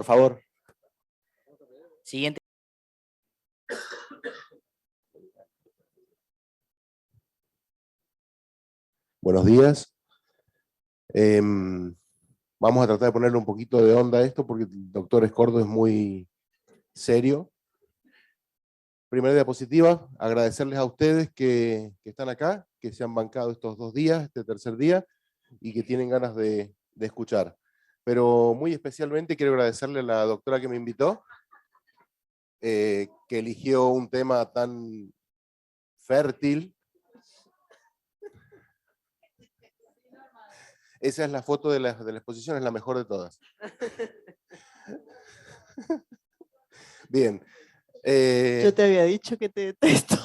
favor. Siguiente. Buenos días. Vamos a tratar de ponerle un poquito de onda a esto porque el doctor Escordo es muy serio. Primera diapositiva, agradecerles a ustedes que están acá, que se han bancado estos 2 días, este tercer día, y que tienen ganas de escuchar. Pero muy especialmente quiero agradecerle a la doctora que me invitó, que eligió un tema tan fértil. Esa es la foto de la exposición, es la mejor de todas. Bien. Yo te había dicho que te detesto.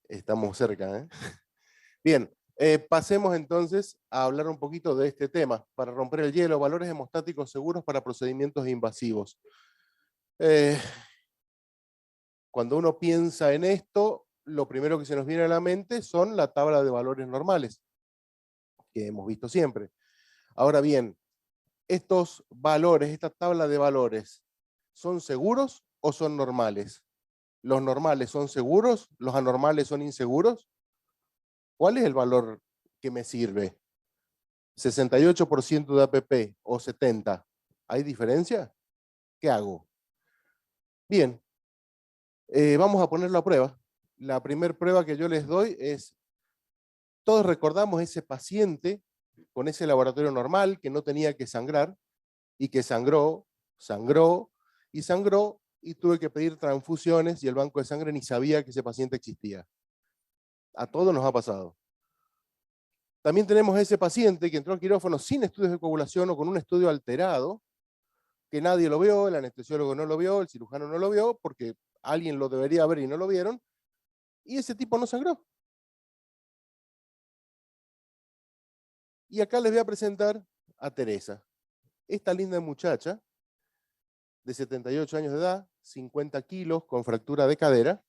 Estamos cerca, ¿eh? Bien, pasemos entonces a hablar un poquito de este tema, para romper el hielo, valores hemostáticos seguros para procedimientos invasivos. Cuando uno piensa en esto, lo primero que se nos viene a la mente son la tabla de valores normales, que hemos visto siempre. Ahora bien, estos valores, esta tabla de valores, ¿son seguros o son normales? ¿Los normales son seguros? ¿Los anormales son inseguros? ¿Cuál es el valor que me sirve? ¿68% de APP o 70%? ¿Hay diferencia? ¿Qué hago? Bien, vamos a ponerlo a prueba. La primera prueba que yo les doy es, todos recordamos ese paciente con ese laboratorio normal que no tenía que sangrar y que sangró y tuve que pedir transfusiones y el banco de sangre ni sabía que ese paciente existía. A todos nos ha pasado. También tenemos ese paciente que entró al quirófano sin estudios de coagulación o con un estudio alterado, que nadie lo vio, el anestesiólogo no lo vio, el cirujano no lo vio, porque alguien lo debería ver y no lo vieron, y ese tipo no sangró. Y acá les voy a presentar a Teresa, esta linda muchacha, de 78 años de edad, 50 kilos, con fractura de cadera,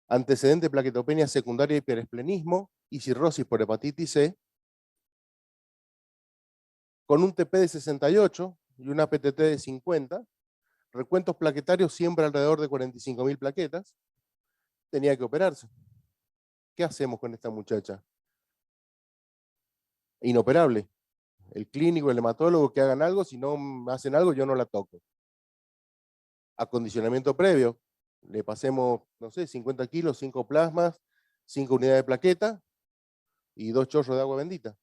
antecedente de plaquetopenia secundaria y hiperesplenismo y cirrosis por hepatitis C, con un TP de 68 y una PTT de 50, recuentos plaquetarios siempre alrededor de 45.000 plaquetas, tenía que operarse. ¿Qué hacemos con esta muchacha? Inoperable. El clínico, el hematólogo que hagan algo, si no hacen algo yo no la toco. Acondicionamiento previo, le pasemos, no sé, 50 kilos, 5 plasmas, 5 unidades de plaqueta y 2 chorros de agua bendita.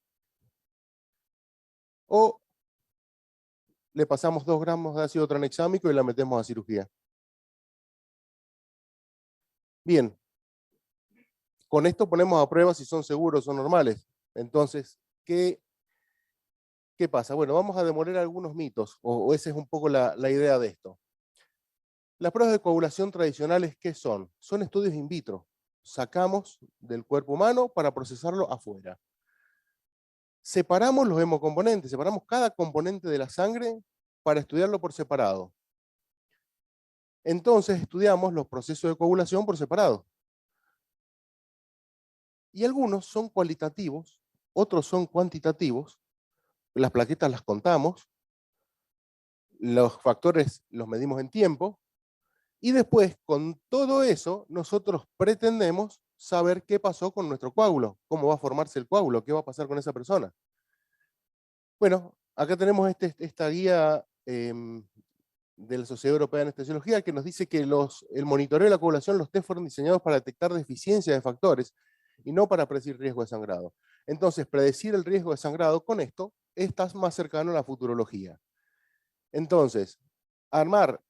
O le pasamos 2 gramos de ácido tranexámico y la metemos a cirugía. Bien, con esto ponemos a prueba si son seguros o normales. Entonces, ¿qué pasa? Bueno, vamos a demoler algunos mitos, o esa es un poco la idea de esto. Las pruebas de coagulación tradicionales, ¿qué son? Son estudios in vitro. Sacamos del cuerpo humano para procesarlo afuera. Separamos los hemocomponentes, separamos cada componente de la sangre para estudiarlo por separado. Entonces estudiamos los procesos de coagulación por separado. Y algunos son cualitativos, otros son cuantitativos. Las plaquetas las contamos, los factores los medimos en tiempo, y después, con todo eso, nosotros pretendemos saber qué pasó con nuestro coágulo, cómo va a formarse el coágulo, qué va a pasar con esa persona. Bueno, acá tenemos esta guía de la Sociedad Europea de Anestesiología que nos dice que el monitoreo de la coagulación, los test fueron diseñados para detectar deficiencias de factores y no para predecir riesgo de sangrado. Entonces, predecir el riesgo de sangrado con esto está más cercano a la futurología. Entonces, armar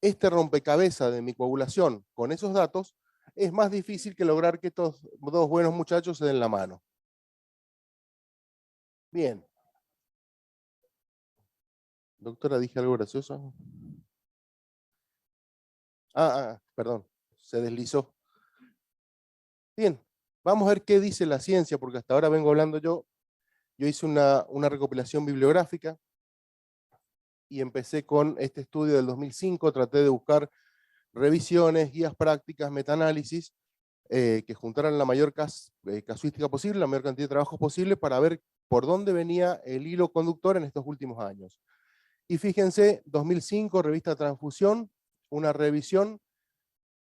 este rompecabezas de mi coagulación con esos datos es más difícil que lograr que estos 2 buenos muchachos se den la mano. Bien. Doctora, ¿dije algo gracioso? Perdón, se deslizó. Bien, vamos a ver qué dice la ciencia, porque hasta ahora vengo hablando yo. Yo hice una recopilación bibliográfica y empecé con este estudio del 2005, traté de buscar revisiones, guías prácticas, metaanálisis, que juntaran la mayor casuística posible, la mayor cantidad de trabajos posible para ver por dónde venía el hilo conductor en estos últimos años. Y fíjense, 2005, revista Transfusión, una revisión.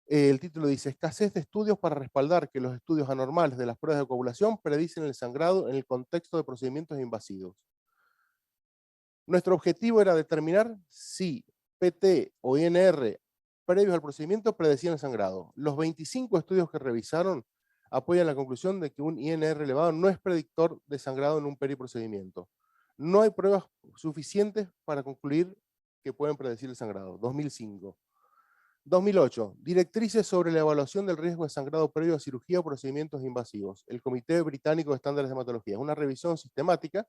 El título dice, escasez de estudios para respaldar que los estudios anormales de las pruebas de coagulación predicen el sangrado en el contexto de procedimientos invasivos. Nuestro objetivo era determinar si PT o INR previos al procedimiento predecían el sangrado. Los 25 estudios que revisaron apoyan la conclusión de que un INR elevado no es predictor de sangrado en un periprocedimiento. No hay pruebas suficientes para concluir que pueden predecir el sangrado. 2005. 2008. Directrices sobre la evaluación del riesgo de sangrado previo a cirugía o procedimientos invasivos. El Comité Británico de Estándares de Hematología. Es una revisión sistemática.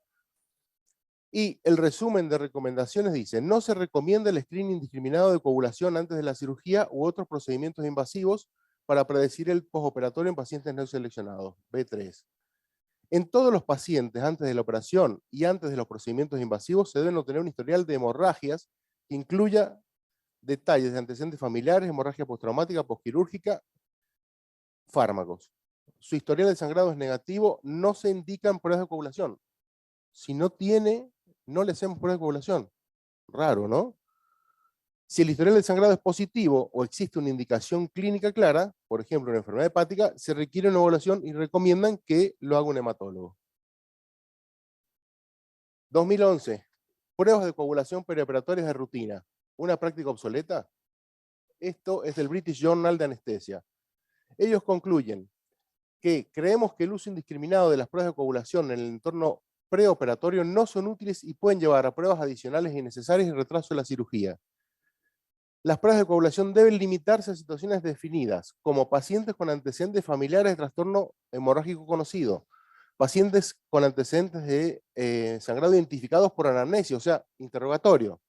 Y el resumen de recomendaciones dice, no se recomienda el screening indiscriminado de coagulación antes de la cirugía u otros procedimientos invasivos para predecir el postoperatorio en pacientes no seleccionados. B3. En todos los pacientes antes de la operación y antes de los procedimientos invasivos se deben obtener un historial de hemorragias que incluya detalles de antecedentes familiares, hemorragia postraumática, postquirúrgica, fármacos. Su historial de sangrado es negativo, no se indican pruebas de coagulación. Si no tiene, no le hacemos pruebas de coagulación. Raro, ¿no? Si el historial de sangrado es positivo o existe una indicación clínica clara, por ejemplo, una enfermedad hepática, se requiere una evaluación y recomiendan que lo haga un hematólogo. 2011. Pruebas de coagulación perioperatorias de rutina. ¿Una práctica obsoleta? Esto es del British Journal de Anestesia. Ellos concluyen que creemos que el uso indiscriminado de las pruebas de coagulación en el entorno preoperatorio no son útiles y pueden llevar a pruebas adicionales innecesarias y retraso de la cirugía. Las pruebas de coagulación deben limitarse a situaciones definidas, como pacientes con antecedentes familiares de trastorno hemorrágico conocido, pacientes con antecedentes de sangrado identificados por anamnesis, o sea, interrogatorio,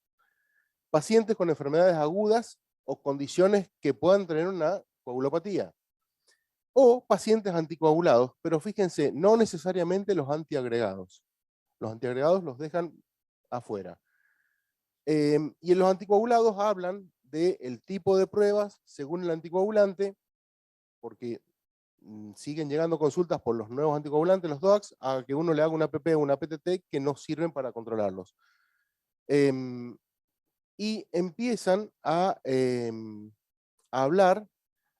pacientes con enfermedades agudas o condiciones que puedan tener una coagulopatía, o pacientes anticoagulados, pero fíjense, no necesariamente los antiagregados. Los antiagregados los dejan afuera. Y en los anticoagulados hablan del tipo de pruebas según el anticoagulante, porque siguen llegando consultas por los nuevos anticoagulantes, los DOACs, a que uno le haga una PP o una PTT que no sirven para controlarlos. Y empiezan a hablar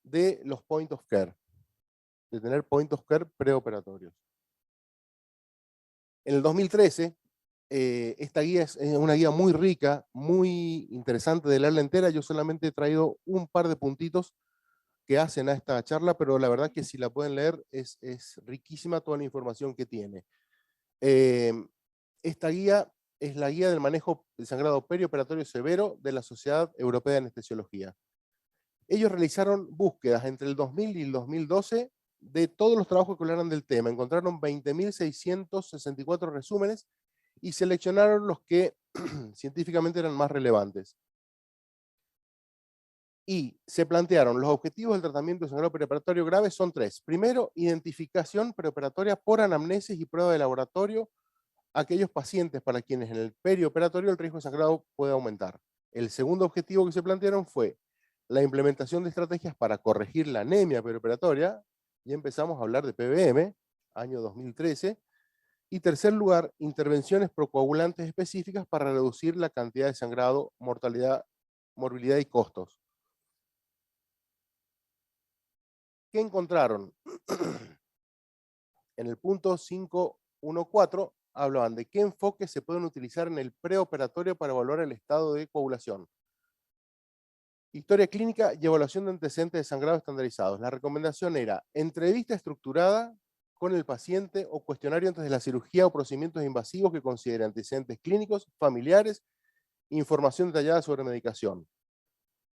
de los point of care, de tener point of care preoperatorios. En el 2013, esta guía es una guía muy rica, muy interesante de leerla entera. Yo solamente he traído un par de puntitos que hacen a esta charla, pero la verdad que si la pueden leer es riquísima toda la información que tiene. Esta guía es la guía del manejo del sangrado perioperatorio severo de la Sociedad Europea de Anestesiología. Ellos realizaron búsquedas entre el 2000 y el 2012 de todos los trabajos que hablaran del tema. Encontraron 20.664 resúmenes y seleccionaron los que científicamente eran más relevantes. Y se plantearon los objetivos del tratamiento de sangrado perioperatorio grave son 3. Primero, identificación preoperatoria por anamnesis y prueba de laboratorio a aquellos pacientes para quienes en el perioperatorio el riesgo de sangrado puede aumentar. El segundo objetivo que se plantearon fue la implementación de estrategias para corregir la anemia perioperatoria, y empezamos a hablar de PBM, año 2013, y tercer lugar, intervenciones procoagulantes específicas para reducir la cantidad de sangrado, mortalidad, morbilidad y costos. ¿Qué encontraron? En el punto 5.1.4 hablaban de qué enfoques se pueden utilizar en el preoperatorio para evaluar el estado de coagulación. Historia clínica y evaluación de antecedentes de sangrado estandarizados. La recomendación era entrevista estructurada con el paciente o cuestionario antes de la cirugía o procedimientos invasivos que considere antecedentes clínicos, familiares, información detallada sobre medicación.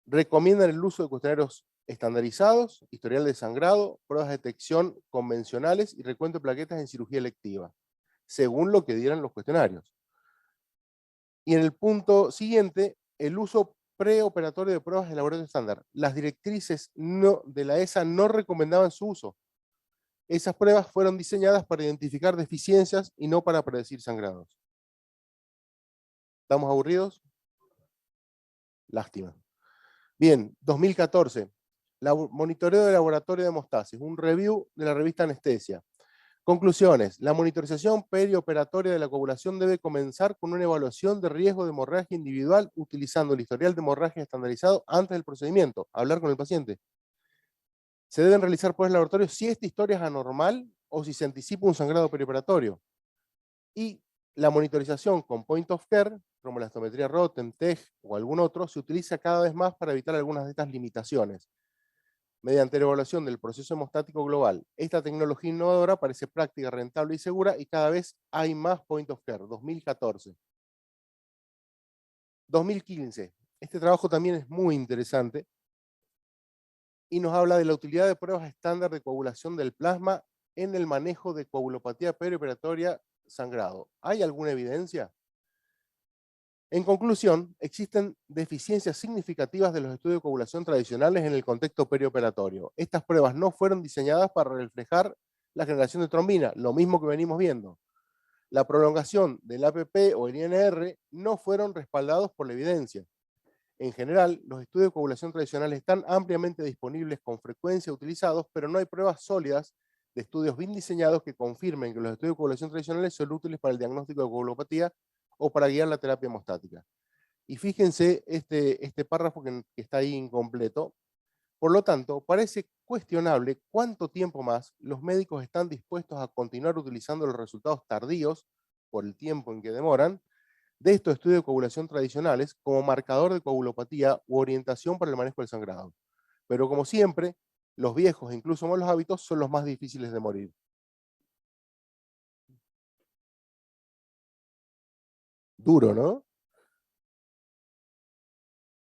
Recomiendan el uso de cuestionarios estandarizados, historial de sangrado, pruebas de detección convencionales y recuento de plaquetas en cirugía electiva, según lo que dieran los cuestionarios. Y en el punto siguiente, el uso preoperatorio de pruebas de laboratorio estándar. Las directrices de la ESA no recomendaban su uso. Esas pruebas fueron diseñadas para identificar deficiencias y no para predecir sangrados. ¿Estamos aburridos? Lástima. Bien, 2014. Monitoreo de laboratorio de hemostasis, un review de la revista Anestesia. Conclusiones. La monitorización perioperatoria de la coagulación debe comenzar con una evaluación de riesgo de hemorragia individual utilizando el historial de hemorragia estandarizado antes del procedimiento. Hablar con el paciente. Se deben realizar pruebas de laboratorio si esta historia es anormal o si se anticipa un sangrado perioperatorio. Y la monitorización con point of care, como la estometría Rotem, TEG o algún otro, se utiliza cada vez más para evitar algunas de estas limitaciones. Mediante la evaluación del proceso hemostático global, esta tecnología innovadora parece práctica, rentable y segura y cada vez hay más point of care. 2014. 2015. Este trabajo también es muy interesante y nos habla de la utilidad de pruebas estándar de coagulación del plasma en el manejo de coagulopatía perioperatoria sangrado. ¿Hay alguna evidencia? En conclusión, existen deficiencias significativas de los estudios de coagulación tradicionales en el contexto perioperatorio. Estas pruebas no fueron diseñadas para reflejar la generación de trombina, lo mismo que venimos viendo. La prolongación del APP o el INR no fueron respaldados por la evidencia. En general, los estudios de coagulación tradicionales están ampliamente disponibles, con frecuencia utilizados, pero no hay pruebas sólidas de estudios bien diseñados que confirmen que los estudios de coagulación tradicionales son útiles para el diagnóstico de coagulopatía o para guiar la terapia hemostática. Y fíjense este párrafo que está ahí incompleto. Por lo tanto, parece cuestionable cuánto tiempo más los médicos están dispuestos a continuar utilizando los resultados tardíos, por el tiempo en que demoran, de estos estudios de coagulación tradicionales como marcador de coagulopatía u orientación para el manejo del sangrado. Pero como siempre, los viejos e incluso malos hábitos son los más difíciles de morir. Duro, ¿no?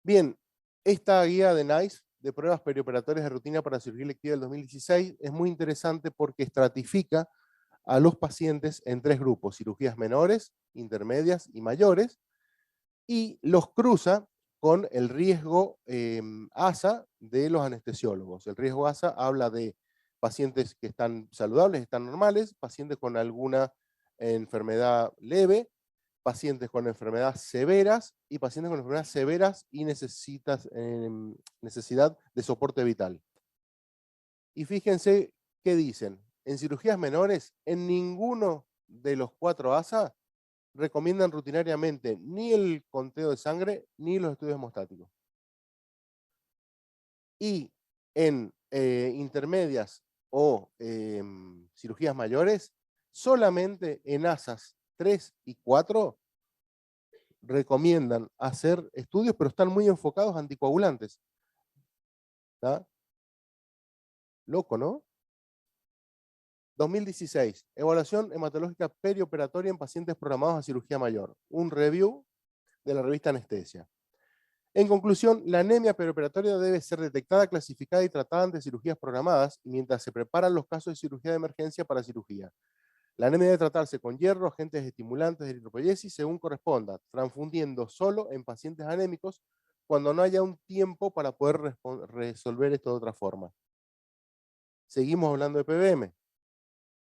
Bien, esta guía de NICE de pruebas perioperatorias de rutina para cirugía electiva del 2016 es muy interesante porque estratifica a los pacientes en 3 grupos: cirugías menores, intermedias y mayores, y los cruza con el riesgo ASA de los anestesiólogos. El riesgo ASA habla de pacientes que están saludables, están normales, pacientes con alguna enfermedad leve, pacientes con enfermedades severas y pacientes con enfermedades severas y necesidad de soporte vital. Y fíjense qué dicen. En cirugías menores, en ninguno de los 4 ASA recomiendan rutinariamente ni el conteo de sangre ni los estudios hemostáticos. Y en intermedias o cirugías mayores, solamente en ASAs 3 y 4 recomiendan hacer estudios, pero están muy enfocados a anticoagulantes. ¿Está? Loco, ¿no? 2016. Evaluación hematológica perioperatoria en pacientes programados a cirugía mayor. Un review de la revista Anestesia. En conclusión, la anemia perioperatoria debe ser detectada, clasificada y tratada ante cirugías programadas mientras se preparan los casos de cirugía de emergencia para cirugía. La anemia debe tratarse con hierro, agentes estimulantes de eritropoyesis según corresponda, transfundiendo solo en pacientes anémicos cuando no haya un tiempo para poder resolver esto de otra forma. Seguimos hablando de PBM.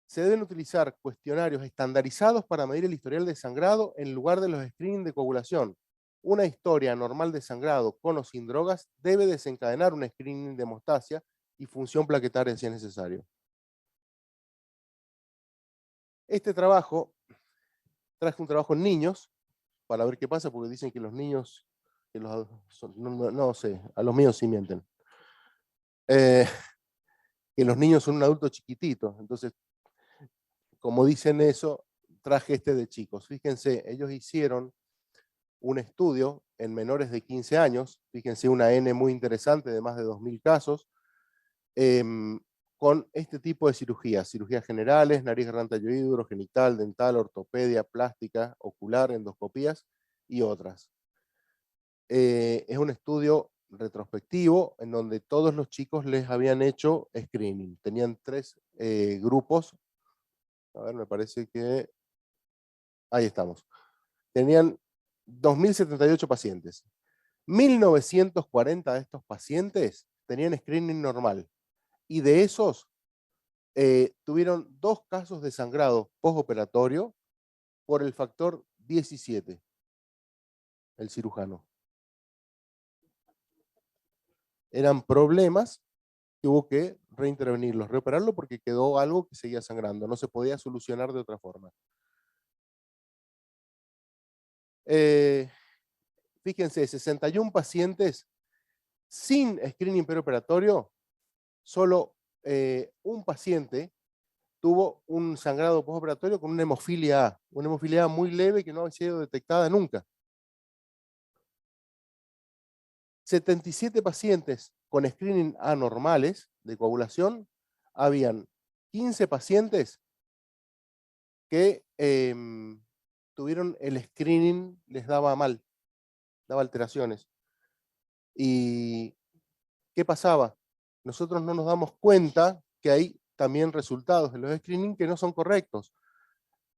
Se deben utilizar cuestionarios estandarizados para medir el historial de sangrado en lugar de los screening de coagulación. Una historia normal de sangrado con o sin drogas debe desencadenar un screening de hemostasia y función plaquetaria si es necesario. Este trabajo, traje un trabajo en niños para ver qué pasa, porque dicen que los niños, no sé, a los míos sí mienten. Que los niños son un adulto chiquitito, entonces, como dicen eso, traje este de chicos. Fíjense, ellos hicieron un estudio en menores de 15 años, fíjense una N muy interesante de más de 2000 casos, con este tipo de cirugías generales, nariz, garganta y oído, urogenital, dental, ortopedia, plástica, ocular, endoscopías y otras. Es un estudio retrospectivo en donde todos los chicos les habían hecho screening. Tenían 3 grupos. A ver, me parece que... Ahí estamos. Tenían 2078 pacientes. 1940 de estos pacientes tenían screening normal. Y de esos, tuvieron 2 casos de sangrado postoperatorio por el factor 17, el cirujano. Eran problemas que hubo que reintervenirlos, reoperarlo porque quedó algo que seguía sangrando, no se podía solucionar de otra forma. Fíjense, 61 pacientes sin screening preoperatorio, solo un paciente tuvo un sangrado postoperatorio con una hemofilia A muy leve que no había sido detectada nunca. 77 pacientes con screening anormales de coagulación, habían 15 pacientes que tuvieron el screening, les daba mal, daba alteraciones. ¿Y qué pasaba? Nosotros no nos damos cuenta que hay también resultados de los screening que no son correctos.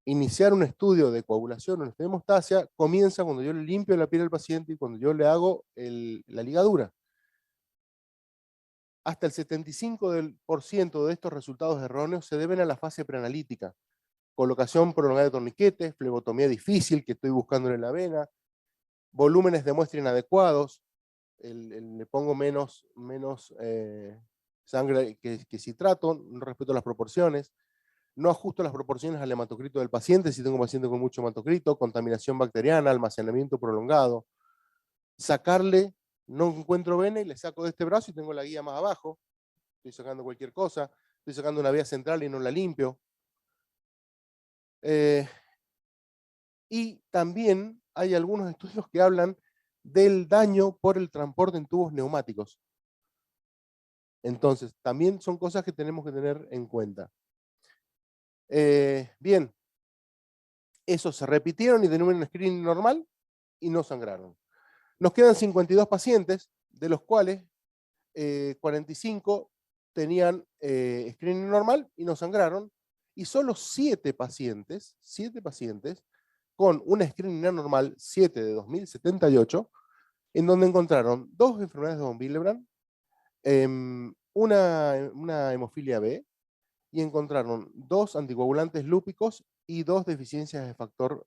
Iniciar un estudio de coagulación o un estudio de hemostasia comienza cuando yo le limpio la piel al paciente y cuando yo le hago la ligadura. Hasta el 75% de estos resultados erróneos se deben a la fase preanalítica. Colocación prolongada de torniquetes, flebotomía difícil que estoy buscando en la vena, volúmenes de muestra inadecuados, le pongo menos sangre que citrato, no respeto las proporciones, no ajusto las proporciones al hematocrito del paciente si tengo un paciente con mucho hematocrito, contaminación bacteriana, almacenamiento prolongado, sacarle, no encuentro vena y le saco de este brazo y tengo la guía más abajo, estoy sacando cualquier cosa, estoy sacando una vía central y no la limpio. Y también hay algunos estudios que hablan del daño por el transporte en tubos neumáticos. Entonces, también son cosas que tenemos que tener en cuenta. Bien, esos se repitieron y tenían un screening normal y no sangraron. Nos quedan 52 pacientes, de los cuales 45 tenían screening normal y no sangraron, y solo 7 pacientes con una screening anormal, 7 de 2078, en donde encontraron 2 enfermedades de von Willebrand, una hemofilia B, y encontraron 2 anticoagulantes lúpicos y 2 deficiencias de factor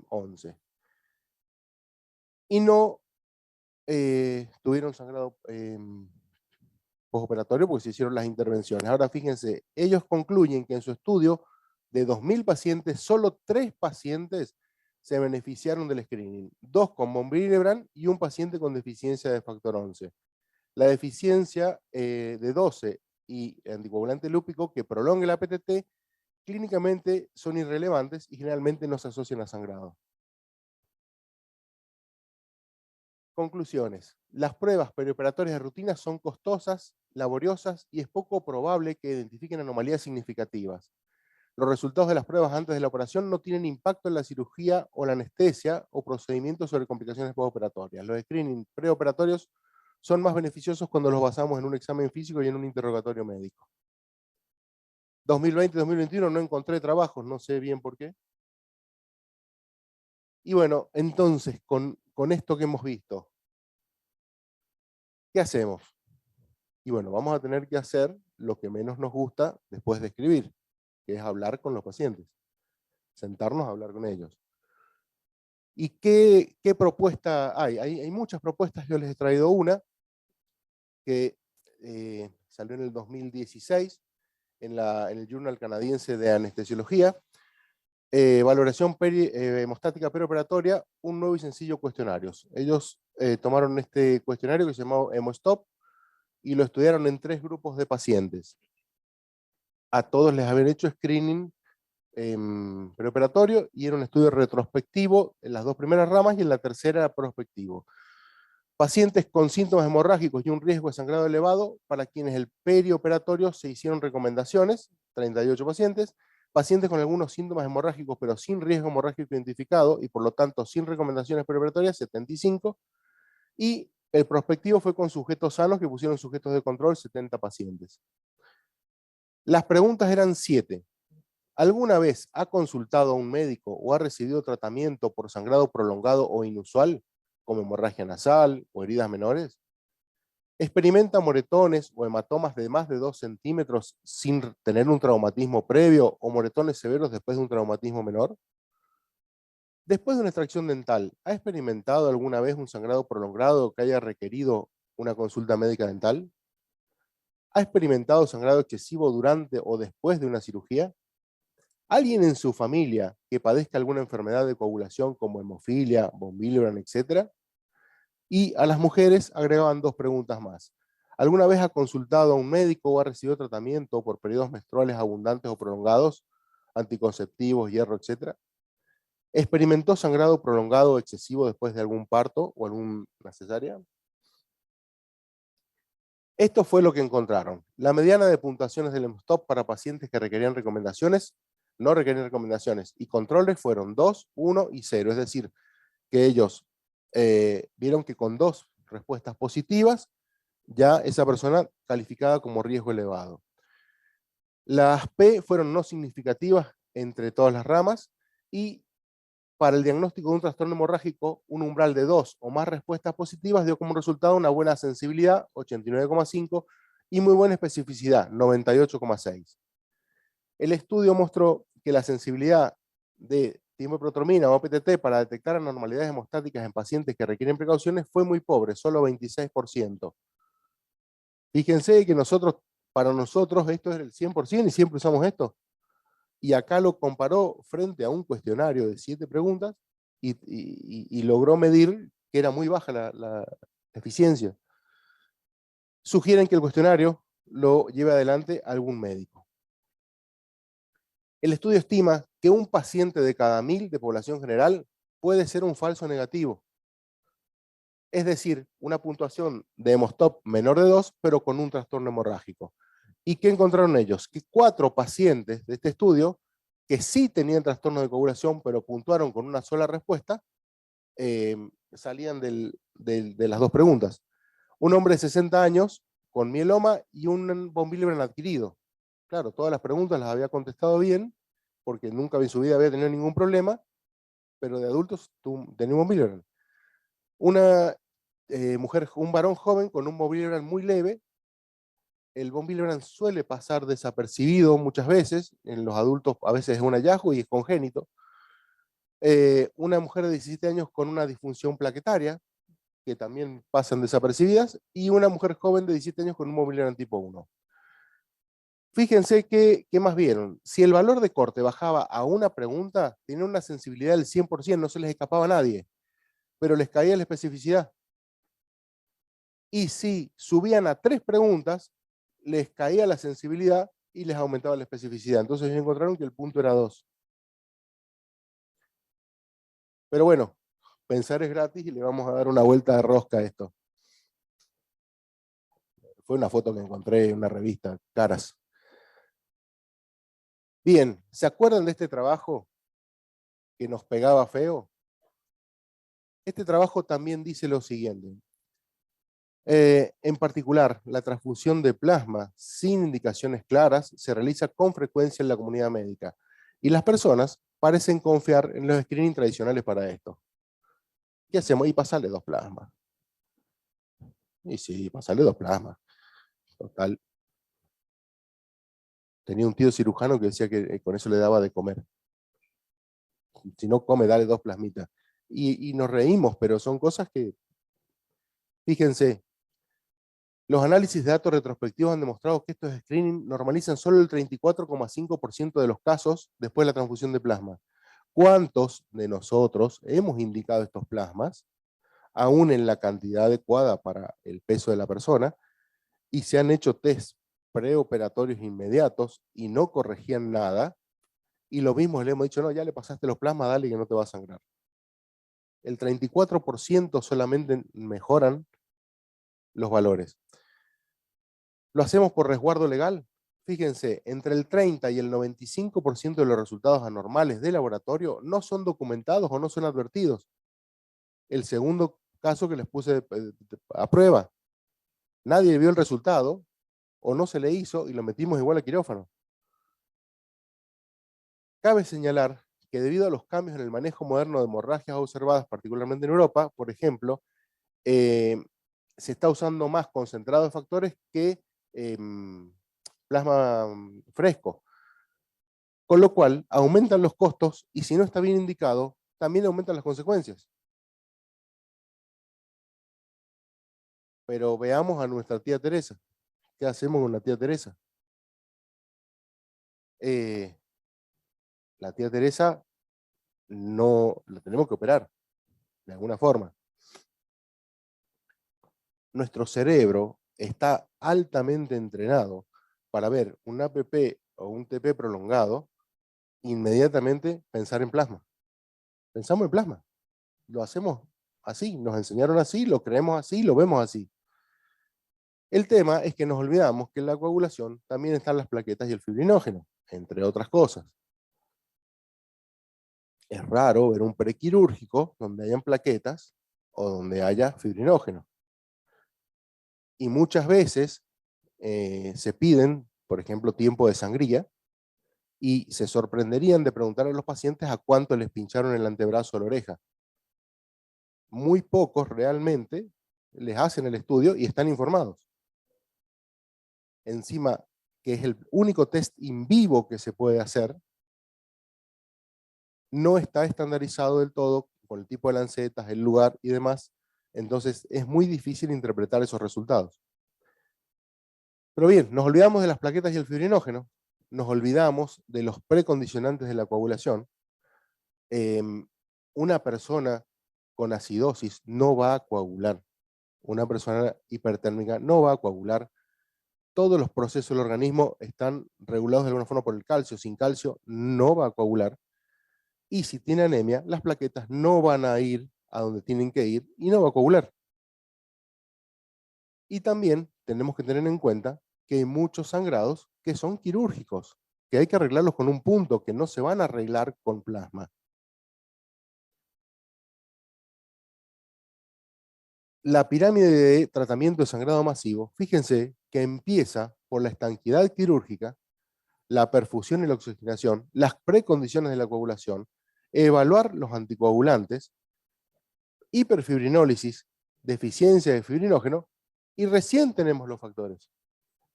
11. Y no tuvieron sangrado postoperatorio porque se hicieron las intervenciones. Ahora fíjense, ellos concluyen que en su estudio de 2000 pacientes, solo 3 pacientes se beneficiaron del screening, 2 con von Willebrand y un paciente con deficiencia de factor 11. La deficiencia de 12 y anticoagulante lúpico que prolongue la PTT, clínicamente son irrelevantes y generalmente no se asocian a sangrado. Conclusiones. Las pruebas perioperatorias de rutina son costosas, laboriosas y es poco probable que identifiquen anomalías significativas. Los resultados de las pruebas antes de la operación no tienen impacto en la cirugía o la anestesia o procedimientos sobre complicaciones postoperatorias. Los screenings preoperatorios son más beneficiosos cuando los basamos en un examen físico y en un interrogatorio médico. 2020-2021 no encontré trabajos, no sé bien por qué. Y bueno, entonces, con esto que hemos visto, ¿qué hacemos? Y bueno, vamos a tener que hacer lo que menos nos gusta después de escribir, que es hablar con los pacientes, sentarnos a hablar con ellos. ¿Y qué propuesta hay? Hay muchas propuestas, yo les he traído una, que salió en el 2016, en el Journal Canadiense de Anestesiología, valoración hemostática perioperatoria, un nuevo y sencillo cuestionario. Ellos tomaron este cuestionario que se llamó HemoStop y lo estudiaron en 3 grupos de pacientes. A todos les habían hecho screening preoperatorio y era un estudio retrospectivo en las 2 primeras ramas y en la tercera prospectivo. Pacientes con síntomas hemorrágicos y un riesgo de sangrado elevado, para quienes el perioperatorio se hicieron recomendaciones, 38 pacientes, pacientes con algunos síntomas hemorrágicos pero sin riesgo hemorrágico identificado y por lo tanto sin recomendaciones perioperatorias, 75, y el prospectivo fue con sujetos sanos que pusieron sujetos de control, 70 pacientes. Las preguntas eran 7. ¿Alguna vez ha consultado a un médico o ha recibido tratamiento por sangrado prolongado o inusual, como hemorragia nasal o heridas menores? ¿Experimenta moretones o hematomas de más de 2 centímetros sin tener un traumatismo previo o moretones severos después de un traumatismo menor? Después de una extracción dental, ¿ha experimentado alguna vez un sangrado prolongado que haya requerido una consulta médica dental? ¿Ha experimentado sangrado excesivo durante o después de una cirugía? ¿Alguien en su familia que padezca alguna enfermedad de coagulación como hemofilia, von Willebrand, etcétera? Y a las mujeres agregaban 2 preguntas más. ¿Alguna vez ha consultado a un médico o ha recibido tratamiento por periodos menstruales abundantes o prolongados, anticonceptivos, hierro, etcétera? ¿Experimentó sangrado prolongado o excesivo después de algún parto o alguna cesárea? Esto fue lo que encontraron. La mediana de puntuaciones del mSToPS para pacientes que requerían recomendaciones, no requerían recomendaciones, y controles fueron 2, 1 y 0. Es decir, que ellos vieron que con 2 respuestas positivas, ya esa persona calificada como riesgo elevado. Las P fueron no significativas entre todas las ramas, y para el diagnóstico de un trastorno hemorrágico, un umbral de 2 o más respuestas positivas dio como resultado una buena sensibilidad, 89,5, y muy buena especificidad, 98,6. El estudio mostró que la sensibilidad de timeprotromina o PTT para detectar anormalidades hemostáticas en pacientes que requieren precauciones fue muy pobre, solo 26%. Fíjense que para nosotros esto es el 100% y siempre usamos esto. Y acá lo comparó frente a un cuestionario de 7 preguntas y logró medir que era muy baja la eficiencia. Sugieren que el cuestionario lo lleve adelante algún médico. El estudio estima que un paciente de cada 1000 de población general puede ser un falso negativo. Es decir, una puntuación de hemostop menor de 2, pero con un trastorno hemorrágico. ¿Y qué encontraron ellos? Que 4 pacientes de este estudio, que sí tenían trastorno de coagulación, pero puntuaron con una sola respuesta, salían de las 2 preguntas. Un hombre de 60 años con mieloma y un von Willebrand adquirido. Claro, todas las preguntas las había contestado bien, porque nunca en su vida había tenido ningún problema, pero de adultos tenía un von Willebrand. Una un varón joven con un von Willebrand muy leve. El von Willebrand suele pasar desapercibido muchas veces, en los adultos a veces es un hallazgo y es congénito. Una mujer de 17 años con una disfunción plaquetaria, que también pasan desapercibidas, y una mujer joven de 17 años con un von Willebrand tipo 1. Fíjense qué más vieron. Si el valor de corte bajaba a una pregunta, tenía una sensibilidad del 100%, no se les escapaba a nadie, pero les caía la especificidad. Y si subían a 3 preguntas, les caía la sensibilidad y les aumentaba la especificidad. Entonces ellos encontraron que el punto era 2. Pero bueno, pensar es gratis y le vamos a dar una vuelta de rosca a esto. Fue una foto que encontré en una revista, Caras. Bien, ¿se acuerdan de este trabajo que nos pegaba feo? Este trabajo también dice lo siguiente. En particular, la transfusión de plasma sin indicaciones claras se realiza con frecuencia en la comunidad médica y las personas parecen confiar en los screening tradicionales para esto. ¿Qué hacemos? Y pasarle 2 plasmas. Y sí, pasarle 2 plasmas. Total. Tenía un tío cirujano que decía que con eso le daba de comer. Si no come, dale 2 plasmitas. Y nos reímos, pero son cosas que, fíjense, los análisis de datos retrospectivos han demostrado que estos screening normalizan solo el 34,5% de los casos después de la transfusión de plasma. ¿Cuántos de nosotros hemos indicado estos plasmas, aún en la cantidad adecuada para el peso de la persona, y se han hecho test preoperatorios inmediatos y no corregían nada, y lo mismo le hemos dicho, no, ya le pasaste los plasmas, dale que no te va a sangrar? El 34% solamente mejoran los valores. ¿Lo hacemos por resguardo legal? Fíjense, entre el 30 y el 95% de los resultados anormales de laboratorio no son documentados o no son advertidos. El segundo caso que les puse a prueba. Nadie vio el resultado o no se le hizo y lo metimos igual a quirófano. Cabe señalar que debido a los cambios en el manejo moderno de hemorragias observadas, particularmente en Europa, por ejemplo, se está usando más concentrado de factores que plasma fresco. Con lo cual, aumentan los costos y si no está bien indicado, también aumentan las consecuencias. Pero veamos a nuestra tía Teresa. ¿Qué hacemos con la tía Teresa? La tía Teresa no la tenemos que operar, de alguna forma. Nuestro cerebro está altamente entrenado para ver un APP o un TP prolongado, inmediatamente pensar en plasma. Pensamos en plasma. Lo hacemos así, nos enseñaron así, lo creemos así, lo vemos así. El tema es que nos olvidamos que en la coagulación también están las plaquetas y el fibrinógeno, entre otras cosas. Es raro ver un prequirúrgico donde hayan plaquetas o donde haya fibrinógeno. Y muchas veces se piden, por ejemplo, tiempo de sangría, y se sorprenderían de preguntar a los pacientes a cuánto les pincharon el antebrazo o la oreja. Muy pocos realmente les hacen el estudio y están informados. Encima, que es el único test in vivo que se puede hacer, no está estandarizado del todo con el tipo de lancetas, el lugar y demás, entonces es muy difícil interpretar esos resultados. Pero bien, nos olvidamos de las plaquetas y el fibrinógeno, nos olvidamos de los precondicionantes de la coagulación. Una persona con acidosis no va a coagular, una persona hipertérmica no va a coagular. Todos los procesos del organismo están regulados de alguna forma por el calcio, sin calcio no va a coagular. Y si tiene anemia, las plaquetas no van a ir a donde tienen que ir y no va a coagular. Y también tenemos que tener en cuenta que hay muchos sangrados que son quirúrgicos, que hay que arreglarlos con un punto, que no se van a arreglar con plasma. La pirámide de tratamiento de sangrado masivo, fíjense que empieza por la estanquidad quirúrgica, la perfusión y la oxigenación, las precondiciones de la coagulación, evaluar los anticoagulantes, hiperfibrinólisis, deficiencia de fibrinógeno, y recién tenemos los factores.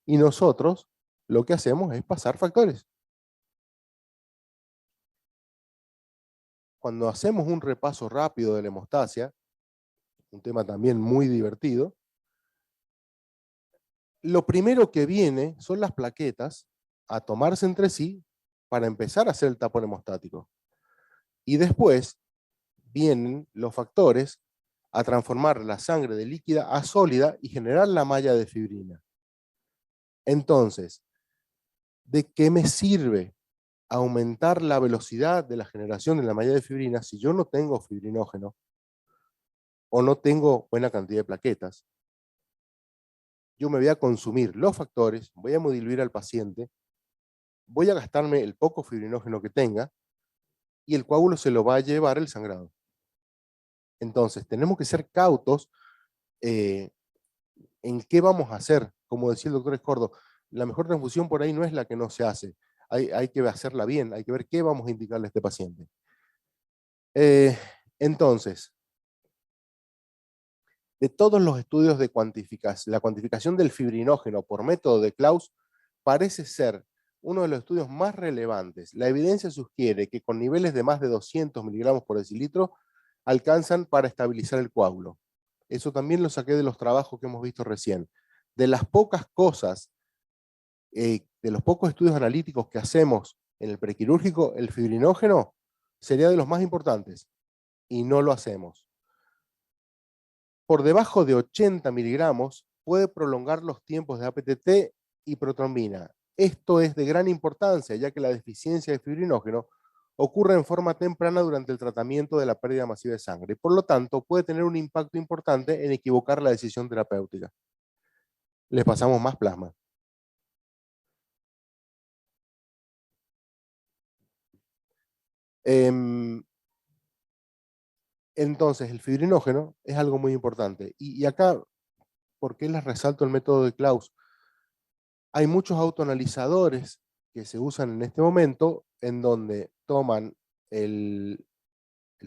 Y nosotros lo que hacemos es pasar factores. Cuando hacemos un repaso rápido de la hemostasia, un tema también muy divertido, lo primero que viene son las plaquetas a tomarse entre sí para empezar a hacer el tapón hemostático. Y después vienen los factores a transformar la sangre de líquida a sólida y generar la malla de fibrina. Entonces, ¿de qué me sirve aumentar la velocidad de la generación de la malla de fibrina si yo no tengo fibrinógeno o no tengo buena cantidad de plaquetas? Yo me voy a consumir los factores, voy a diluir al paciente, voy a gastarme el poco fibrinógeno que tenga y el coágulo se lo va a llevar el sangrado. Entonces, tenemos que ser cautos en qué vamos a hacer. Como decía el doctor Escordo, la mejor transfusión por ahí no es la que no se hace. Hay que hacerla bien, hay que ver qué vamos a indicarle a este paciente. Entonces, de todos los estudios de cuantificación, la cuantificación del fibrinógeno por método de Klaus parece ser uno de los estudios más relevantes. La evidencia sugiere que con niveles de más de 200 miligramos por decilitro alcanzan para estabilizar el coágulo. Eso también lo saqué de los trabajos que hemos visto recién. De las pocas cosas, de los pocos estudios analíticos que hacemos en el prequirúrgico, el fibrinógeno sería de los más importantes y no lo hacemos. Por debajo de 80 miligramos puede prolongar los tiempos de APTT y protrombina. Esto es de gran importancia, ya que la deficiencia de fibrinógeno ocurre en forma temprana durante el tratamiento de la pérdida masiva de sangre. Por lo tanto, puede tener un impacto importante en equivocar la decisión terapéutica. Les pasamos más plasma. Entonces, el fibrinógeno es algo muy importante. Y acá, ¿por qué les resalto el método de Klaus? Hay muchos autoanalizadores que se usan en este momento en donde toman el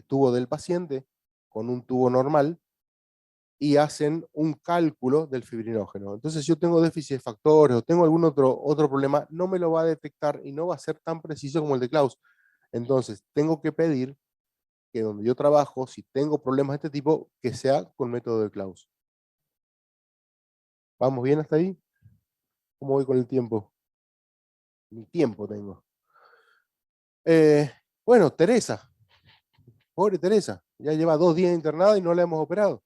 tubo del paciente con un tubo normal y hacen un cálculo del fibrinógeno. Entonces, si yo tengo déficit de factores o tengo algún otro problema, no me lo va a detectar y no va a ser tan preciso como el de Klaus. Entonces, tengo que pedir que donde yo trabajo, si tengo problemas de este tipo, que sea con método de Klaus. ¿Vamos bien hasta ahí? ¿Cómo voy con el tiempo? Ni tiempo tengo. Bueno, Teresa. Pobre Teresa. Ya lleva 2 días internada y no la hemos operado.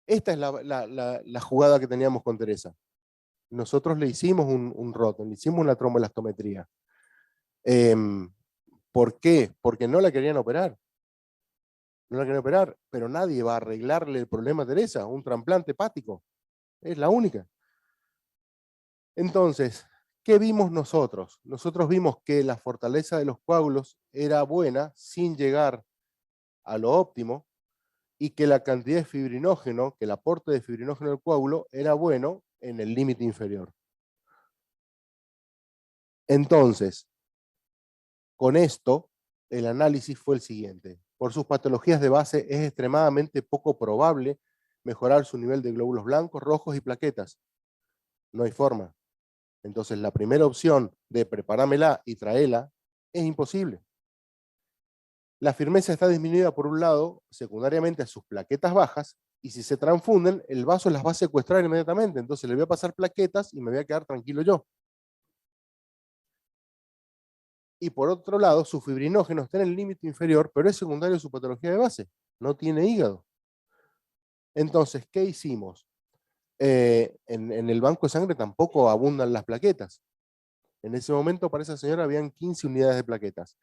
Esta es la jugada que teníamos con Teresa. Nosotros le hicimos un roto, le hicimos una tromboelastometría. ¿Por qué? Porque no la querían operar. No la querían operar, pero nadie va a arreglarle el problema a Teresa, un trasplante hepático. Es la única. Entonces, ¿qué vimos nosotros? Nosotros vimos que la fortaleza de los coágulos era buena sin llegar a lo óptimo y que la cantidad de fibrinógeno, que el aporte de fibrinógeno del coágulo era bueno en el límite inferior. Entonces, con esto, el análisis fue el siguiente. Por sus patologías de base es extremadamente poco probable mejorar su nivel de glóbulos blancos, rojos y plaquetas. No hay forma. Entonces, la primera opción de preparármela y traerla es imposible. La firmeza está disminuida por un lado, secundariamente a sus plaquetas bajas, y si se transfunden, el vaso las va a secuestrar inmediatamente. Entonces le voy a pasar plaquetas y me voy a quedar tranquilo yo. Y por otro lado, su fibrinógeno está en el límite inferior, pero es secundario a su patología de base. No tiene hígado. Entonces, ¿qué hicimos? En el banco de sangre tampoco abundan las plaquetas. En ese momento para esa señora habían 15 unidades de plaquetas.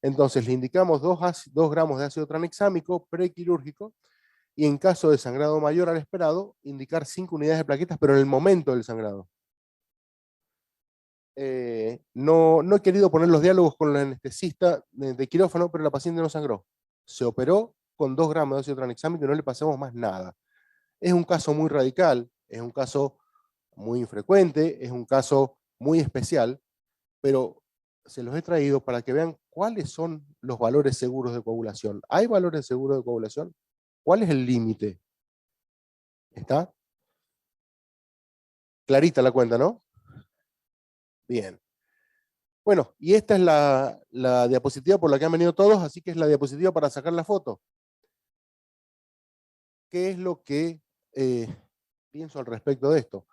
Entonces le indicamos 2 gramos de ácido tranexámico prequirúrgico y en caso de sangrado mayor al esperado, indicar 5 unidades de plaquetas, pero en el momento del sangrado. No he querido poner los diálogos con el anestesista de quirófano, pero la paciente no sangró. Se operó con 2 gramos de ácido tranexámico y no le pasamos más nada. Es un caso muy radical, es un caso muy infrecuente, es un caso muy especial, pero se los he traído para que vean cuáles son los valores seguros de coagulación. ¿Hay valores seguros de coagulación? ¿Cuál es el límite? ¿Está? Clarita la cuenta, ¿no? Bien. Bueno, y esta es la diapositiva por la que han venido todos, así que es la diapositiva para sacar la foto. ¿Qué es lo que pienso al respecto de esto?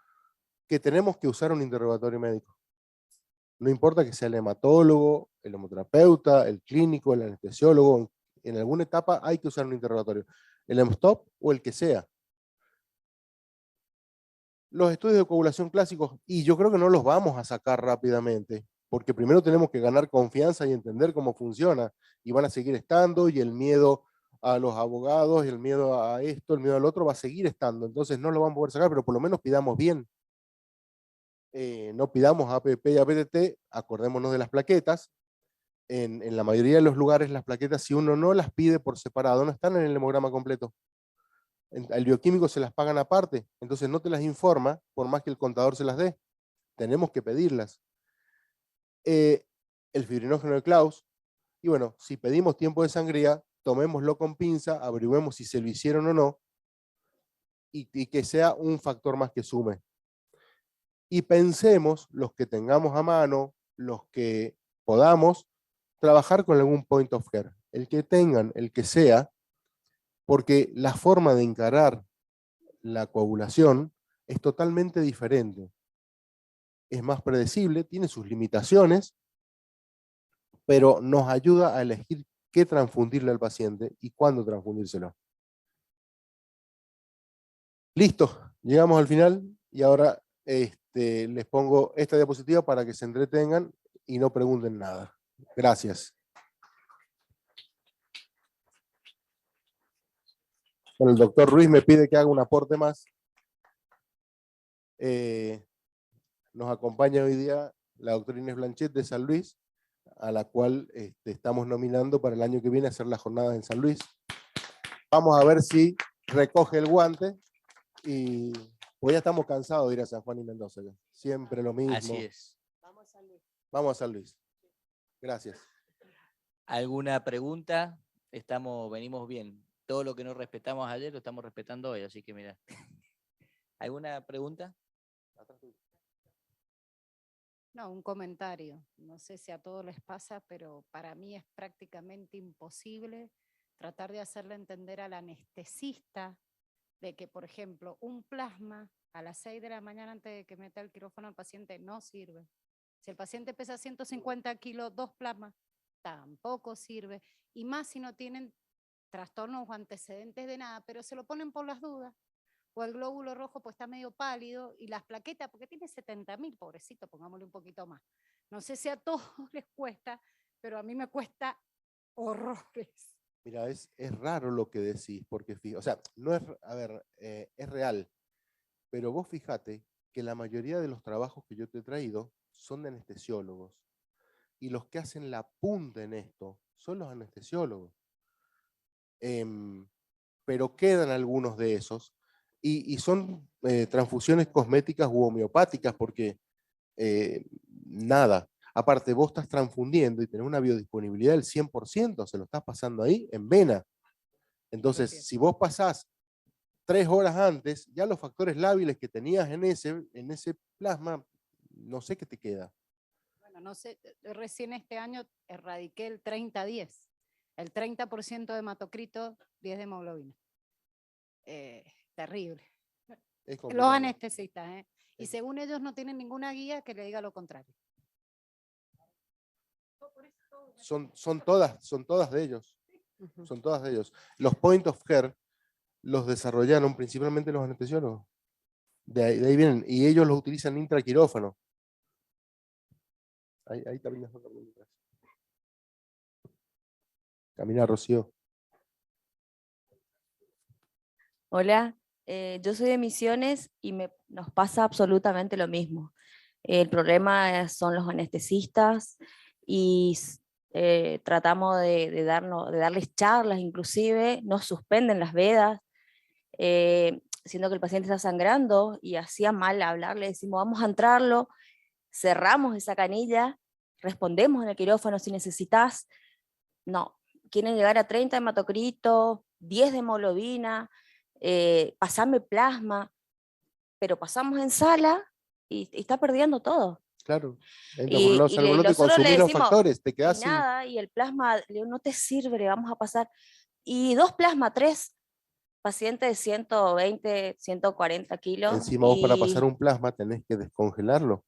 Que tenemos que usar un interrogatorio médico. No importa que sea el hematólogo, el hemoterapeuta, el clínico, el anestesiólogo, en alguna etapa hay que usar un interrogatorio. El hemstop o el que sea. Los estudios de coagulación clásicos, y yo creo que no los vamos a sacar rápidamente, porque primero tenemos que ganar confianza y entender cómo funciona, y van a seguir estando, y el miedo a los abogados, y el miedo a esto, el miedo al otro va a seguir estando, entonces no lo vamos a poder sacar, pero por lo menos pidamos bien. No pidamos APP y APTT, acordémonos de las plaquetas. En la mayoría de los lugares las plaquetas, si uno no las pide por separado, no están en el hemograma completo. Al bioquímico se las pagan aparte, entonces no te las informa, por más que el contador se las dé. Tenemos que pedirlas. El fibrinógeno de Klaus, y bueno, si pedimos tiempo de sangría, tomémoslo con pinza, averigüemos si se lo hicieron o no, y que sea un factor más que sume. Y pensemos, los que tengamos a mano, los que podamos, trabajar con algún point of care. El que tengan, el que sea, porque la forma de encarar la coagulación es totalmente diferente. Es más predecible, tiene sus limitaciones, pero nos ayuda a elegir qué transfundirle al paciente y cuándo transfundírselo. Listo, llegamos al final y ahora les pongo esta diapositiva para que se entretengan y no pregunten nada. Gracias. Bueno, el doctor Ruiz me pide que haga un aporte más. Nos acompaña hoy día la doctora Inés Blanchet de San Luis, a la cual estamos nominando para el año que viene a hacer las jornadas en San Luis. Vamos a ver si recoge el guante y pues ya estamos cansados de ir a San Juan y Mendoza. Siempre lo mismo. Así es. Vamos a San Luis. Vamos a San Luis. Gracias. ¿Alguna pregunta? Venimos bien. Todo lo que no respetamos ayer lo estamos respetando hoy, así que mira. ¿Alguna pregunta? No, un comentario. No sé si a todos les pasa, pero para mí es prácticamente imposible tratar de hacerle entender al anestesista de que, por ejemplo, un plasma a las 6 de la mañana antes de que meta el quirófano al paciente no sirve. Si el paciente pesa 150 kilos, 2 plasmas tampoco sirve. Y más si no tienen trastornos o antecedentes de nada, pero se lo ponen por las dudas. O el glóbulo rojo pues está medio pálido y las plaquetas, porque tiene 70.000, pobrecito, pongámosle un poquito más. No sé si a todos les cuesta, pero a mí me cuesta horrores. Mira, es raro lo que decís, porque, o sea, no es, a ver, es real, pero vos fíjate que la mayoría de los trabajos que yo te he traído son de anestesiólogos, y los que hacen la punta en esto son los anestesiólogos. Pero quedan algunos de esos, y son transfusiones cosméticas u homeopáticas, porque nada, aparte vos estás transfundiendo y tenés una biodisponibilidad del 100%, se lo estás pasando ahí en vena. Entonces, si vos pasás 3 horas antes, ya los factores lábiles que tenías en ese plasma, no sé qué te queda. Bueno, no sé, recién este año erradiqué el 30-10, el 30% de hematocrito, 10 de hemoglobina. Terrible. Los anestesistas, y según ellos no tienen ninguna guía que le diga lo contrario. Son todas de ellos. Son todas de ellos. Los point of care los desarrollaron principalmente los anestesiólogos. De ahí vienen, y ellos los utilizan intraquirófano. Ahí también. Camina, Rocío. Hola, yo soy de Misiones y nos pasa absolutamente lo mismo. El problema son los anestesistas y tratamos de darles charlas, inclusive nos suspenden las vedas, siendo que el paciente está sangrando y hacía mal hablar, le decimos vamos a entrarlo, cerramos esa canilla, respondemos en el quirófano si necesitas. No, quieren llegar a 30 hematocrito, 10 de hemoglobina, pasarme plasma, pero pasamos en sala y está perdiendo todo. Claro. Los alborotos consumís los factores, te quedás sin nada, y el plasma no te sirve, le vamos a pasar. Y 2 plasma, 3 pacientes de 120, 140 kilos. Encima vos para pasar un plasma tenés que descongelarlo.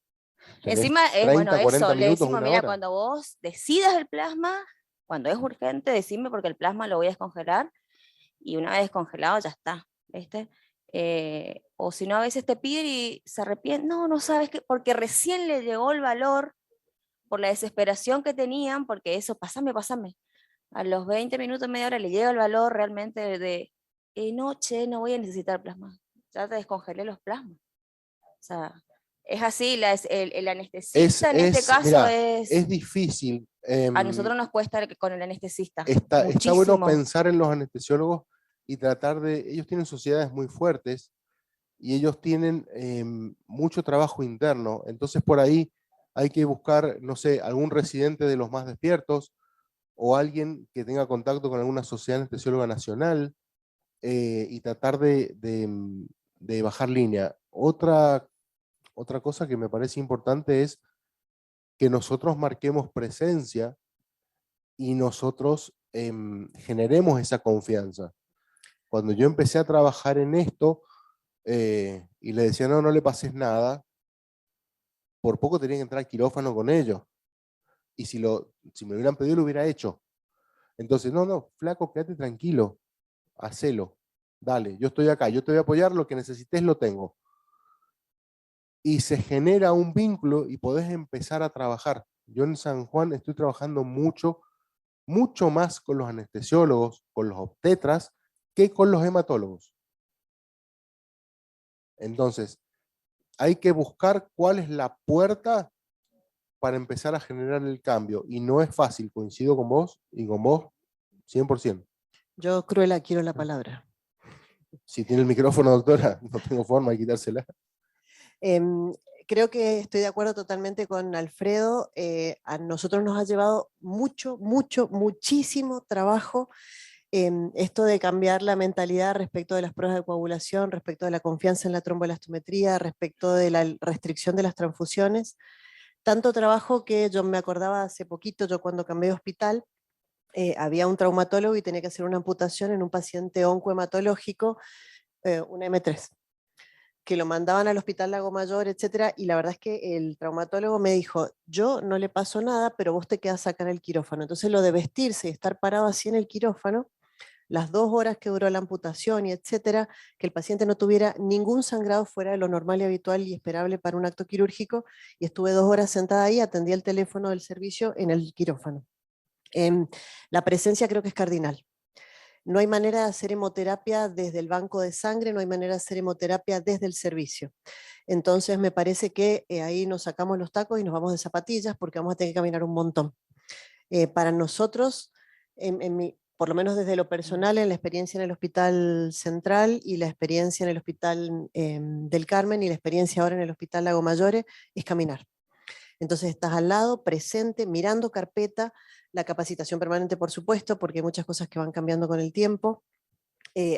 Encima, 30, bueno, 40 eso, le minutos, decimos, mira, hora. cuando vos decidas el plasma, cuando es urgente, decime porque el plasma lo voy a descongelar y una vez descongelado ya está, ¿viste? O si no, a veces te piden y se arrepienten, no sabes qué, porque recién le llegó el valor por la desesperación que tenían, porque eso, pasame. A los 20 minutos, media hora le llega el valor realmente de no voy a necesitar plasma, ya te descongelé los plasmas. O sea, es así, el anestesista en este caso mira, es difícil. A nosotros nos cuesta con el anestesista. Está bueno pensar en los anestesiólogos y tratar ellos tienen sociedades muy fuertes y ellos tienen mucho trabajo interno, entonces por ahí hay que buscar, no sé, algún residente de los más despiertos o alguien que tenga contacto con alguna sociedad anestesióloga nacional y tratar de bajar línea. Otra cosa que me parece importante es que nosotros marquemos presencia y nosotros generemos esa confianza. Cuando yo empecé a trabajar en esto y le decía, no le pases nada, por poco tenía que entrar al quirófano con ellos. Y si me hubieran pedido, lo hubiera hecho. Entonces, no, flaco, quédate tranquilo, hacelo, dale, yo estoy acá, yo te voy a apoyar, lo que necesites lo tengo. Y se genera un vínculo y podés empezar a trabajar. Yo en San Juan estoy trabajando mucho más con los anestesiólogos, con los obstetras, que con los hematólogos. Entonces, hay que buscar cuál es la puerta para empezar a generar el cambio. Y no es fácil, coincido con vos, y con vos 100%. Yo, Cruela, quiero la palabra. Si tiene el micrófono, doctora, no tengo forma de quitársela. Creo que estoy de acuerdo totalmente con Alfredo. A nosotros nos ha llevado muchísimo trabajo esto de cambiar la mentalidad respecto de las pruebas de coagulación, respecto de la confianza en la tromboelastometría, respecto de la restricción de las transfusiones. Tanto trabajo que yo me acordaba hace poquito, yo cuando cambié de hospital, había un traumatólogo y tenía que hacer una amputación en un paciente oncohematológico una M3, que lo mandaban al Hospital Lago Mayor, etcétera, y la verdad es que el traumatólogo me dijo, yo no le pasó nada, pero vos te quedás acá en el quirófano. Entonces lo de vestirse y estar parado así en el quirófano, las 2 horas que duró la amputación y etcétera, que el paciente no tuviera ningún sangrado fuera de lo normal y habitual y esperable para un acto quirúrgico, y estuve 2 horas sentada ahí, atendí el teléfono del servicio en el quirófano. La presencia creo que es cardinal. No hay manera de hacer hemoterapia desde el banco de sangre, no hay manera de hacer hemoterapia desde el servicio. Entonces me parece que ahí nos sacamos los tacos y nos vamos de zapatillas porque vamos a tener que caminar un montón. Para nosotros, por lo menos desde lo personal, en la experiencia en el Hospital Central y la experiencia en el Hospital del Carmen y la experiencia ahora en el Hospital Lago Mayores, es caminar. Entonces estás al lado, presente, mirando carpeta, la capacitación permanente, por supuesto, porque hay muchas cosas que van cambiando con el tiempo.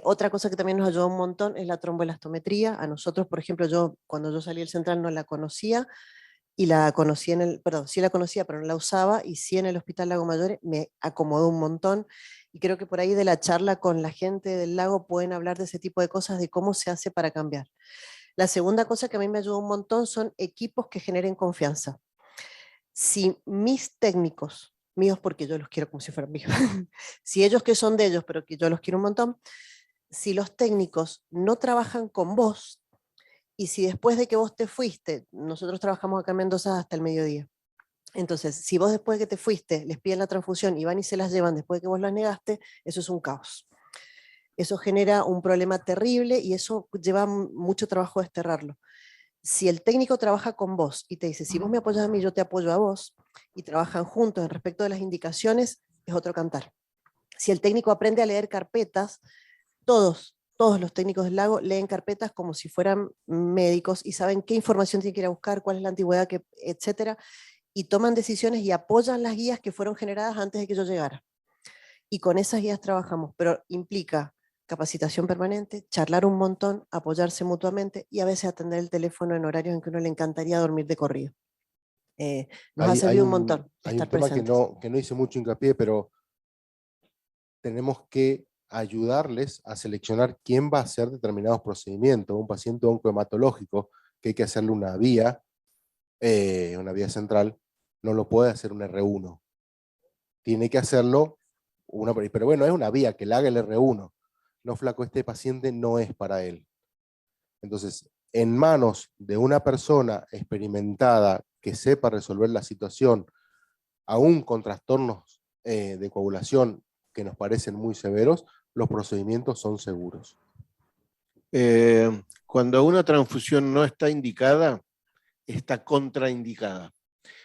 Otra cosa que también nos ayudó un montón es la tromboelastometría. A nosotros, por ejemplo, cuando yo salí del central no la conocía, y la conocí perdón, sí la conocía, pero no la usaba, y sí en el Hospital Lago Mayor me acomodó un montón, y creo que por ahí de la charla con la gente del lago pueden hablar de ese tipo de cosas, de cómo se hace para cambiar. La segunda cosa que a mí me ayudó un montón son equipos que generen confianza. Si mis técnicos, míos porque yo los quiero como si fueran míos, si ellos que son de ellos, pero que yo los quiero un montón, si los técnicos no trabajan con vos, y si después de que vos te fuiste, nosotros trabajamos acá en Mendoza hasta el mediodía, entonces si vos después de que te fuiste les piden la transfusión y van y se las llevan después de que vos las negaste, eso es un caos. Eso genera un problema terrible y eso lleva mucho trabajo desterrarlo. Si el técnico trabaja con vos y te dice, si vos me apoyas a mí, yo te apoyo a vos, y trabajan juntos en respecto de las indicaciones, es otro cantar. Si el técnico aprende a leer carpetas, todos los técnicos del lago leen carpetas como si fueran médicos y saben qué información tienen que ir a buscar, cuál es la antigüedad, etcétera, y toman decisiones y apoyan las guías que fueron generadas antes de que yo llegara. Y con esas guías trabajamos, pero implica capacitación permanente, charlar un montón, apoyarse mutuamente y a veces atender el teléfono en horarios en que uno le encantaría dormir de corrido. Nos ha servido un montón hay estar un tema presentes. que no hice mucho hincapié, pero tenemos que ayudarles a seleccionar quién va a hacer determinados procedimientos. Un paciente oncohematológico que hay que hacerle una vía central, no lo puede hacer un R1. Tiene que hacerlo pero bueno, es una vía, que le haga el R1. No, flaco, este paciente no es para él. Entonces, en manos de una persona experimentada que sepa resolver la situación, aún con trastornos de coagulación que nos parecen muy severos, los procedimientos son seguros. Cuando una transfusión no está indicada, está contraindicada.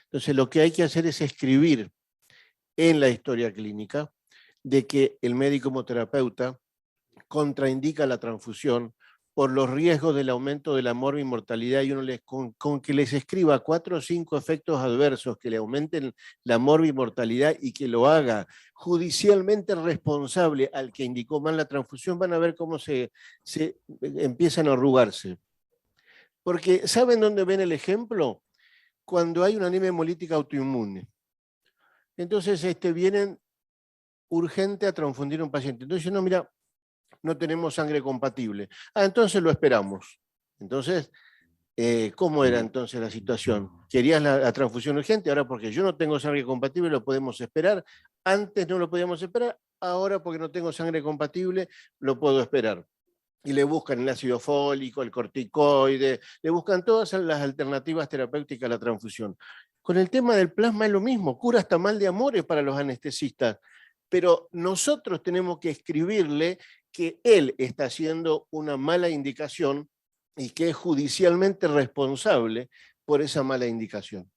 Entonces lo que hay que hacer es escribir en la historia clínica de que el médico hemoterapeuta contraindica la transfusión por los riesgos del aumento de la morbimortalidad, y uno con que les escriba 4 o 5 efectos adversos que le aumenten la morbimortalidad y que lo haga judicialmente responsable al que indicó mal la transfusión, van a ver cómo se empiezan a arrugarse. Porque ¿saben dónde ven el ejemplo? Cuando hay una anemia hemolítica autoinmune. Entonces vienen urgente a transfundir a un paciente. Entonces, no, mira, no tenemos sangre compatible. Entonces lo esperamos. Entonces, ¿cómo era entonces la situación? ¿Querías la transfusión urgente? Ahora porque yo no tengo sangre compatible lo podemos esperar. Antes no lo podíamos esperar, ahora porque no tengo sangre compatible lo puedo esperar. Y le buscan el ácido fólico, el corticoide, le buscan todas las alternativas terapéuticas a la transfusión. Con el tema del plasma es lo mismo, cura hasta mal de amores para los anestesistas, pero nosotros tenemos que escribirle que él está haciendo una mala indicación y que es judicialmente responsable por esa mala indicación.